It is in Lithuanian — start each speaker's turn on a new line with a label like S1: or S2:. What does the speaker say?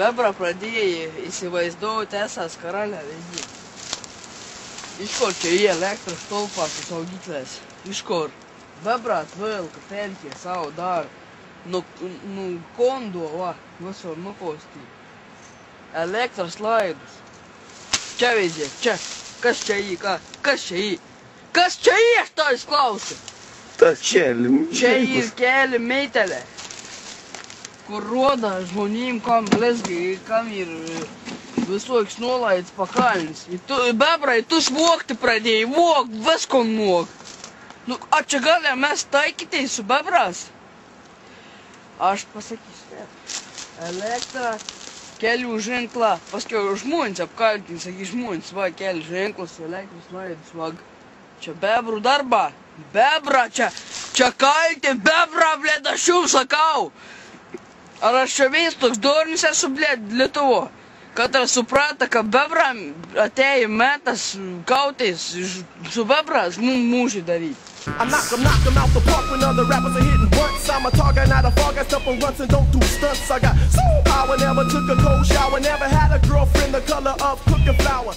S1: bebrą pradėjai įsivaizduoti esas karalią vedį. Iš kur čia į elektros stulpą su saugyklės? Iš kur? Bebrą atvilka telkė savo dar. Kondo, va, visur nukostį. Elektros laidus. Čia vedė, čia. Kas čia į, ką? Kas čia į? Kas čia į, aš tavęs klausiu? Čia ir keli meitelė, kur roda žmonėm, kam blizgai, kam ir visoks nuolaids pakalnis. Bebrai, tu smogti pradėjai, vok, visko mok. Nu, a čia galia mes taikytai su bebras? Aš pasakysiu, elektra, kelių ženklą, paskui žmonės apkaltins, sakys žmonės, va, keli ženklus, elektros laidus, va, čia bebrų darba. Bebra, čia kalti, bebra, blėd, aš jums sakau. Ar aš čia vis toks dornis esu, blėd, Lietuvo? Kad ar suprata, kad bebra atėjo metas kautais su bebras mūžį daryti.
S2: I knock 'em out the park when other rappers are hitting blunts. I'm a target, not a fog. I step on runs and don't do stunts. I got soul power, never took a cold shower, never had a girlfriend the color of cooking flour.